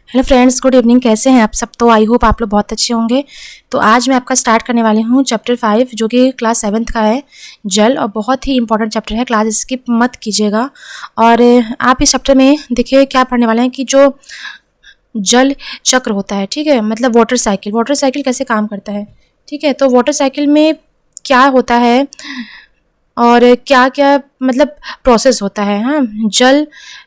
Hello friends, good evening. कैसे हैं आप सब? तो आई होप आप लोग बहुत अच्छे होंगे। तो आज मैं आपका स्टार्ट करने वाली हूँ चैप्टर 5 जो कि क्लास 7th का है, जल। और बहुत ही इंपॉर्टेंट चैप्टर है, क्लास स्किप मत कीजिएगा। और आप इस चैप्टर में देखिए क्या पढ़ने वाले हैं कि जो जल चक्र होता है, ठीक है, मतलब वाटर साइकिल कैसे काम करता है, ठीक है। तो वाटर साइकिल में क्या होता है और क्या क्या मतलब प्रोसेस होता है। हाँ, जल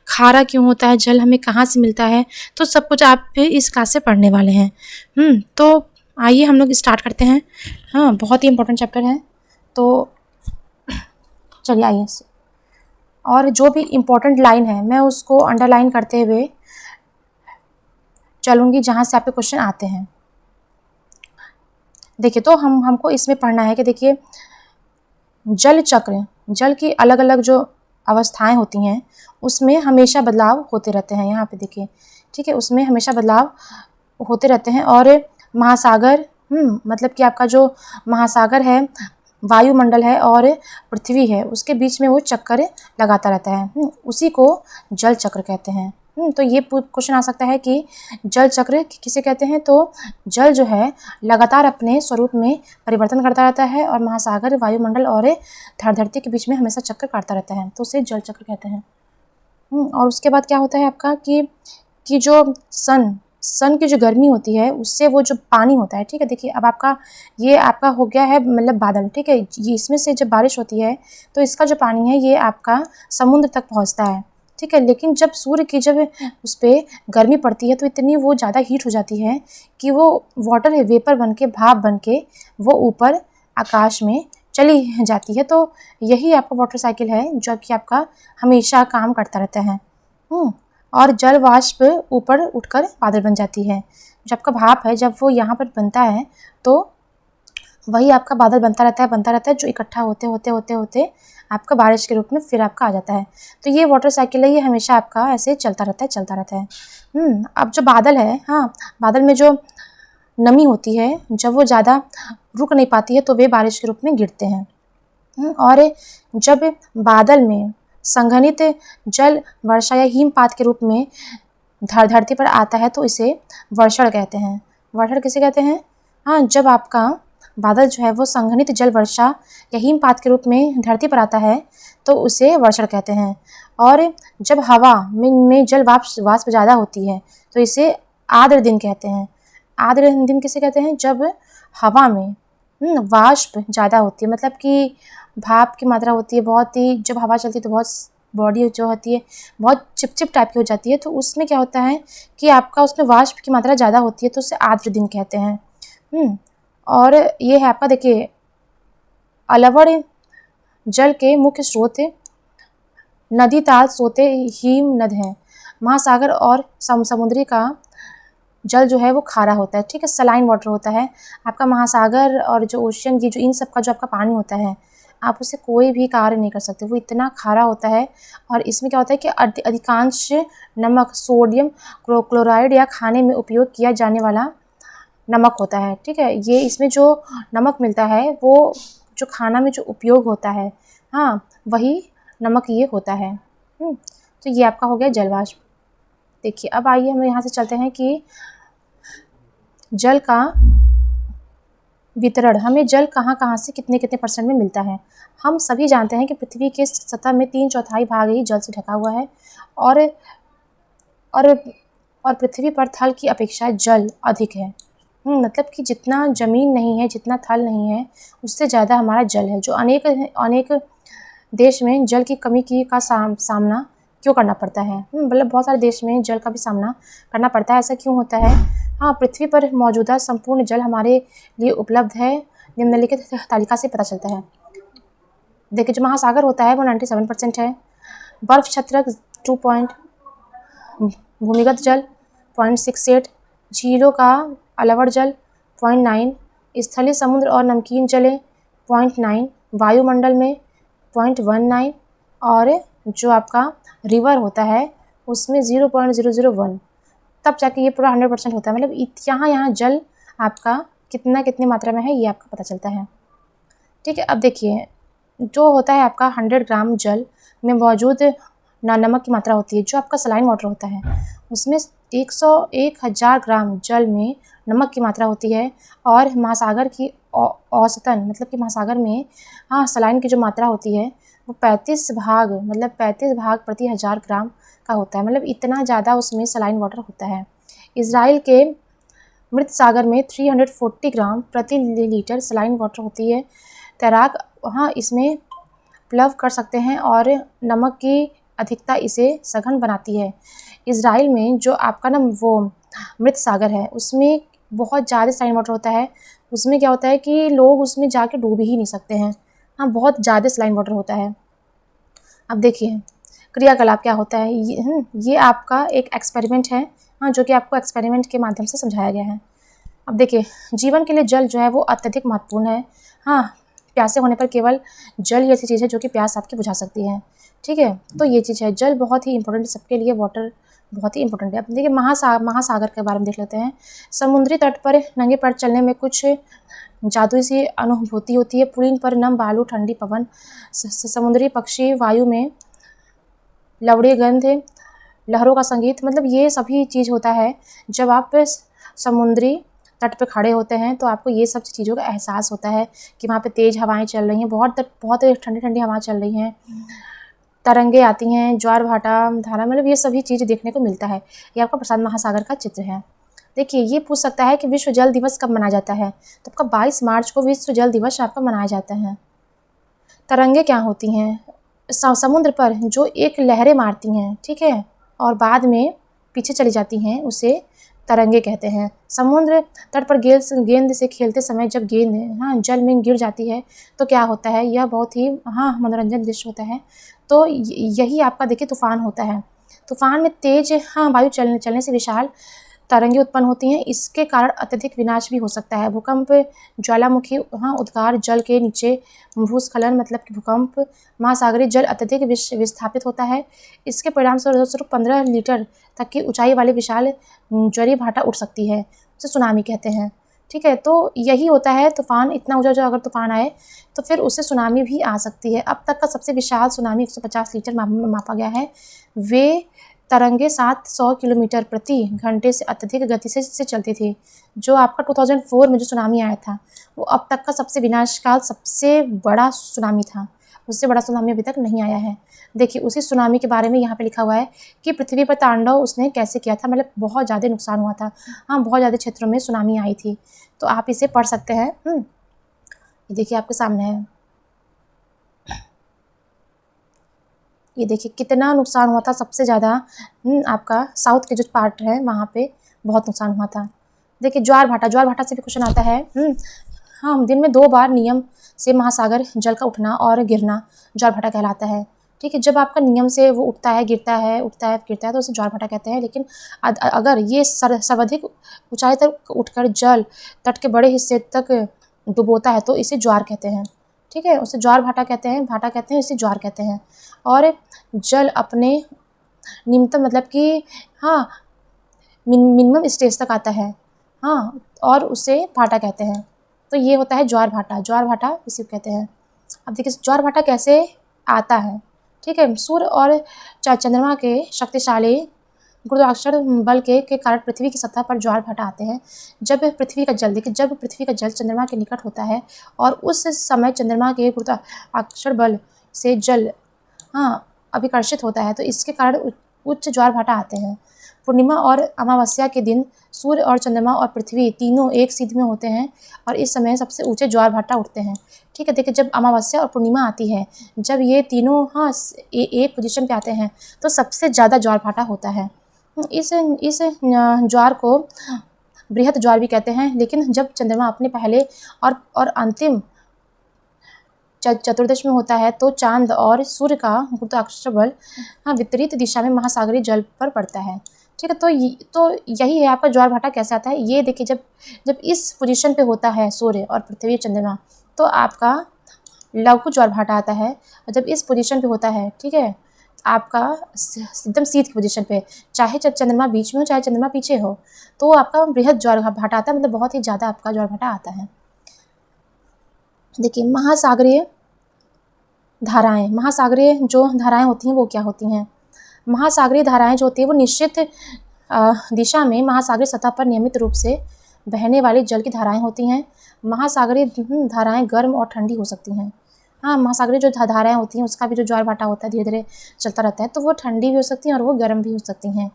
खारा क्यों होता है, जल हमें कहाँ से मिलता है, तो सब कुछ आप इस क्लास से पढ़ने वाले हैं। तो आइए हम लोग स्टार्ट करते हैं। हाँ, बहुत ही इंपॉर्टेंट चैप्टर है, तो चलिए आइए। और जो भी इम्पोर्टेंट लाइन है मैं उसको अंडरलाइन करते हुए चलूँगी जहाँ से आपके क्वेश्चन आते हैं। देखिए, तो हमको इसमें पढ़ना है कि देखिए जल चक्र, जल की अलग अलग जो अवस्थाएं होती हैं उसमें हमेशा बदलाव होते रहते हैं। यहाँ पे देखिए, ठीक है, उसमें हमेशा बदलाव होते रहते हैं। और महासागर, मतलब कि आपका जो महासागर है, वायुमंडल है और पृथ्वी है, उसके बीच में वो चक्कर लगाता रहता है। उसी को जल चक्र कहते हैं। तो ये क्वेश्चन आ सकता है कि जल चक्र किसे कहते हैं। तो जल जो है लगातार अपने स्वरूप में परिवर्तन करता रहता है और महासागर, वायुमंडल और धरती के बीच में हमेशा चक्कर काटता रहता है, तो उसे जल चक्र कहते हैं। और उसके बाद क्या होता है आपका कि जो सन की जो गर्मी होती है उससे वो जो पानी होता है, ठीक है। देखिए अब ये आपका हो गया है मतलब बादल, ठीक है। ये इसमें से जब बारिश होती है तो इसका जो पानी है ये आपका समुद्र तक पहुंचता है, ठीक है। लेकिन जब सूर्य की जब उस पर गर्मी पड़ती है तो इतनी वो ज़्यादा हीट हो जाती है कि वो वाटर वेपर बन के, भाप बन के वो ऊपर आकाश में चली जाती है। तो यही आपका वाटर साइकिल है जो कि आपका हमेशा काम करता रहता है। और जल वाष्प ऊपर उठकर बादल बन जाती है। जो आपका भाप है जब वो यहाँ पर बनता है तो वही आपका बादल बनता रहता है जो इकट्ठा होते होते होते होते आपका बारिश के रूप में फिर आपका आ जाता है। तो ये वाटर साइकिल है, ये हमेशा आपका ऐसे चलता रहता है। अब जो बादल है, हाँ, बादल में जो नमी होती है जब वो ज़्यादा रुक नहीं पाती है तो वे बारिश के रूप में गिरते हैं। और जब बादल में संघनित जल वर्षा या हिमपात के रूप में धरती पर आता है तो इसे वर्षण कहते हैं। वर्षण किसे कहते हैं? हाँ, जब आपका बादल जो है वो संघनित जल वर्षा या हिमपात के रूप में धरती पर आता है तो उसे वर्षण कहते हैं। और जब हवा में जल वाष्प ज़्यादा होती है तो इसे आर्द्र दिन कहते हैं। आर्द्र दिन किसे कहते हैं? जब हवा में वाष्प ज़्यादा होती है, मतलब कि भाप की मात्रा होती है बहुत ही, जब हवा चलती है तो बहुत बॉडी जो होती है बहुत चिपचिप टाइप की हो जाती है, तो उसमें क्या होता है कि आपका उसमें वाष्प की मात्रा ज़्यादा होती है तो उसे आर्द्र दिन कहते हैं। और ये है आपका, देखिए, अलवड़ जल के मुख्य स्रोत नदी, ताल, सोते, हिम नद हैं। महासागर और समुद्री का जल जो है वो खारा होता है, ठीक है, सलाइन वाटर होता है। आपका महासागर और जो ओशियन, ये जो इन सब का जो आपका पानी होता है आप उसे कोई भी कार्य नहीं कर सकते, वो इतना खारा होता है। और इसमें क्या होता है कि अधिकांश नमक सोडियम क्लोराइड या खाने में उपयोग किया जाने वाला नमक होता है, ठीक है। ये इसमें जो नमक मिलता है वो जो खाना में जो उपयोग होता है, हाँ, वही नमक ये होता है। तो ये आपका हो गया जलवाष्प। देखिए अब आइए हम यहाँ से चलते हैं कि जल का वितरण, हमें जल कहाँ कहाँ से कितने कितने % में मिलता है। हम सभी जानते हैं कि पृथ्वी के सतह में 3/4 भाग ही जल से ढका हुआ है। और पृथ्वी पर थल की अपेक्षा जल अधिक है। मतलब कि जितना ज़मीन नहीं है, जितना थल नहीं है, उससे ज़्यादा हमारा जल है। जो अनेक देश में जल की कमी का सामना क्यों करना पड़ता है, मतलब बहुत सारे देश में जल का भी सामना करना पड़ता है। ऐसा क्यों होता है? हाँ, पृथ्वी पर मौजूदा संपूर्ण जल हमारे लिए उपलब्ध है, निम्नलिखित तालिका से पता चलता है। देखिए, जो महासागर होता है वो 97% है, बर्फ छत्रक 2 भूमिगत जल 0.68, झीलों का अलवड़ जल 0.9, स्थलीय समुद्र और नमकीन जलें 0.9, वायुमंडल में 0.19, और जो आपका रिवर होता है उसमें 0.001। तब जाके ये पूरा 100% होता है, मतलब यहाँ जल आपका कितनी मात्रा में है ये आपका पता चलता है, ठीक है। अब देखिए, जो होता है आपका 100 ग्राम जल में मौजूद नमक की मात्रा होती है, जो आपका सलाइन वाटर होता है उसमें 101,000 ग्राम जल में नमक की मात्रा होती है और महासागर की औसतन मतलब कि महासागर में सलाइन की जो मात्रा होती है वो 35 भाग प्रति 1000 ग्राम का होता है। मतलब इतना ज़्यादा उसमें सलाइन वाटर होता है। इजराइल के मृत सागर में 340 ग्राम प्रति लीटर सलाइन वाटर होती है। तैराक इसमें प्लव कर सकते हैं और नमक की अधिकता इसे सघन बनाती है। इजराइल में जो आपका वो मृत सागर है उसमें बहुत ज़्यादा सलाइन वाटर होता है। उसमें क्या होता है कि लोग उसमें जाके डूब ही नहीं सकते हैं। बहुत ज़्यादा सलाइन वाटर होता है। अब देखिए क्रियाकलाप क्या होता है। ये आपका एक एक्सपेरिमेंट है जो कि आपको एक्सपेरिमेंट के माध्यम से समझाया गया है। अब देखिए जीवन के लिए जल जो है वो अत्यधिक महत्वपूर्ण है। प्यासे होने पर केवल जल ही ऐसी चीज़ है जो कि प्यास आपकी बुझा सकती है। ठीक है, तो ये चीज़ है, जल बहुत ही इंपॉर्टेंट सबके लिए, वाटर बहुत ही इंपॉर्टेंट है। अब देखिए महासागर के बारे में देख लेते हैं। समुद्री तट पर नंगे पैर चलने में कुछ जादुई सी अनुभूति होती है। पुलिन पर नम बालू, ठंडी पवन, समुद्री पक्षी, वायु में लवड़ी गंध, लहरों का संगीत, मतलब ये सभी चीज़ होता है जब आप समुद्री तट पे खड़े होते हैं तो आपको ये सब चीज़ों का एहसास होता है कि वहाँ पे तेज़ हवाएं चल रही हैं, बहुत ठंडी ठंडी हवाएं चल रही हैं, तरंगे आती हैं, ज्वार भाटा धारा, मतलब ये सभी चीज़ देखने को मिलता है। ये आपका प्रशांत महासागर का चित्र है। देखिए ये पूछ सकता है कि विश्व जल दिवस कब मनाया जाता है, तो आपका 22 मार्च को विश्व जल दिवस आपका मनाया जाता है। तरंगे क्या होती हैं, समुद्र पर जो एक लहरें मारती हैं, ठीक है, और बाद में पीछे चली जाती हैं, उसे तरंगे कहते हैं। समुद्र तट पर गेंद से खेलते समय जब गेंद जल में गिर जाती है तो क्या होता है, यह बहुत ही मनोरंजन दृश्य होता है। तो यही आपका देखिए तूफान होता है। तूफान में तेज वायु चलने से विशाल तरंगे उत्पन्न होती हैं। इसके कारण अत्यधिक विनाश भी हो सकता है। भूकंप, ज्वालामुखी उद्गार, जल के नीचे भूस्खलन मतलब कि भूकंप, महासागरीय जल अत्यधिक विस्थापित होता है। इसके परिणाम स्वरूप 15 लीटर तक की ऊंचाई वाली विशाल ज्वारीय भाटा उठ सकती है, उसे सुनामी कहते हैं। ठीक है, तो यही होता है तूफान, इतना ऊंचा अगर तूफान आए तो फिर उससे सुनामी भी आ सकती है। अब तक का सबसे विशाल सुनामी 150 लीटर मापा गया है। वे तरंगे 700 किलोमीटर प्रति घंटे से अत्यधिक गति से चलती थी। जो आपका 2004 में जो सुनामी आया था वो अब तक का सबसे विनाशकाल सबसे बड़ा सुनामी था। उससे बड़ा सुनामी अभी तक नहीं आया है। देखिए उसी सुनामी के बारे में यहाँ पे लिखा हुआ है कि पृथ्वी पर तांडव उसने कैसे किया था, मतलब बहुत ज़्यादा नुकसान हुआ था। बहुत ज़्यादा क्षेत्रों में सुनामी आई थी, तो आप इसे पढ़ सकते हैं। ये देखिए आपके सामने है, ये देखिए कितना नुकसान हुआ था। सबसे ज़्यादा आपका साउथ के जो पार्ट है वहाँ पे बहुत नुकसान हुआ था। देखिए ज्वार भाटा से भी क्वेश्चन आता है। दिन में 2 बार नियम से महासागर जल का उठना और गिरना ज्वार भाटा कहलाता है। ठीक है, जब आपका नियम से वो उठता है गिरता है तो उसे ज्वार भाटा कहते हैं। लेकिन अगर ये सर्वाधिक ऊंचाई तक उठकर जल तट के बड़े हिस्से तक डुबोता है तो इसे ज्वार कहते हैं। ठीक है, उसे ज्वार भाटा कहते हैं, इसे ज्वार कहते हैं। और जल अपने निम्नतम मतलब कि मिनिमम स्टेज तक आता है और उसे भाटा कहते हैं। तो ये होता है ज्वार भाटा इसे कहते हैं। अब देखिए ज्वार भाटा कैसे आता है। ठीक है, सूर्य और चंद्रमा के शक्तिशाली गुरुत्वाकर्षण बल के कारण पृथ्वी की सतह पर ज्वार भाटा आते हैं। जब पृथ्वी का जल चंद्रमा के निकट होता है और उस समय चंद्रमा के गुरुत्वाकर्षण बल से जल अभिकर्षित होता है तो इसके कारण उच्च ज्वार भाटा आते हैं। पूर्णिमा और अमावस्या के दिन सूर्य और चंद्रमा और पृथ्वी तीनों एक सीध में होते हैं और इस समय सबसे ऊंचे ज्वार भाटा उठते हैं। ठीक है, देखिए जब अमावस्या और पूर्णिमा आती है, जब ये तीनों एक पोजीशन पे आते हैं तो सबसे ज़्यादा ज्वार भाटा होता है। इस ज्वार को बृहद ज्वार भी कहते हैं। लेकिन जब चंद्रमा अपने पहले और अंतिम चतुर्दश में होता है तो चांद और सूर्य का गुरुत्वाकर्षण बल विपरीत दिशा में महासागरीय जल पर पड़ता है। ठीक है, तो यही है आपका ज्वार भाटा कैसे आता है। ये देखिए जब इस पोजीशन पे होता है सूर्य और पृथ्वी चंद्रमा तो आपका लघु ज्वार भाटा आता है। और जब इस पोजीशन पे होता है, ठीक है, आपका एकदम सीध की पोजीशन पे, चाहे चंद्रमा बीच में हो चाहे चंद्रमा पीछे हो, तो आपका बृहद ज्वार भाटा आता है, मतलब बहुत ही ज़्यादा आपका ज्वार भाटा आता है। देखिए महासागरीय जो धाराएं होती हैं वो क्या होती हैं। महासागरीय धाराएं जो होती हैं वो निश्चित दिशा में महासागरीय सतह पर नियमित रूप से बहने वाली जल की धाराएं होती हैं। महासागरीय धाराएं गर्म और ठंडी हो सकती हैं। हाँ, महासागरीय जो धाराएं होती हैं उसका भी जो ज्वार भाटा होता है धीरे धीरे चलता रहता है, तो वो ठंडी भी हो सकती हैं और वो गर्म भी हो सकती हैं।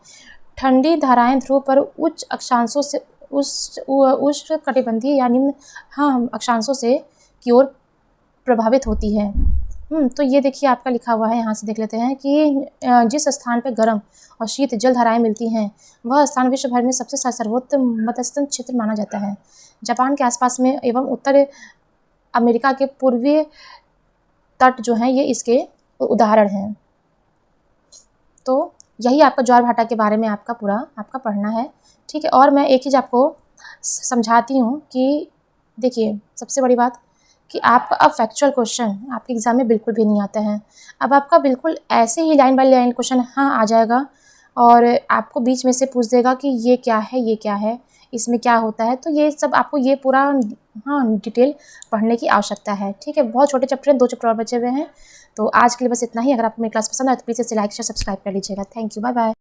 ठंडी धाराएं ध्रुव पर उच्च अक्षांशों से उष्ण कटिबंधीय या निम्न अक्षांशों से की ओर प्रभावित होती है। तो ये देखिए आपका लिखा हुआ है, यहाँ से देख लेते हैं कि जिस स्थान पर गर्म और शीत जल धाराएं मिलती हैं वह स्थान विश्व भर में सबसे सर्वोत्तम मध्यस्थन क्षेत्र माना जाता है। जापान के आसपास में एवं उत्तर अमेरिका के पूर्वी तट जो हैं ये इसके उदाहरण हैं। तो यही आपका ज्वार भाटा के बारे में आपका पढ़ना है, ठीक है। और मैं एक चीज़ आपको समझाती हूँ कि देखिए सबसे बड़ी बात कि आपका अब फैक्चुअल क्वेश्चन आपके एग्ज़ाम में बिल्कुल भी नहीं आता है। अब आपका बिल्कुल ऐसे ही लाइन बाय लाइन क्वेश्चन आ जाएगा और आपको बीच में से पूछ देगा कि ये क्या है, इसमें क्या होता है। तो ये सब आपको ये पूरा डिटेल पढ़ने की आवश्यकता है, ठीक है। बहुत छोटे चैप्टर हैं, 2 चैप्टर और बचे हुए हैं। तो आज के लिए बस इतना ही। अगर आपको मेरी क्लास पसंद आए तो प्लीज़ इसे लाइक शेयर सब्सक्राइब कर लीजिएगा। Thank you, bye bye.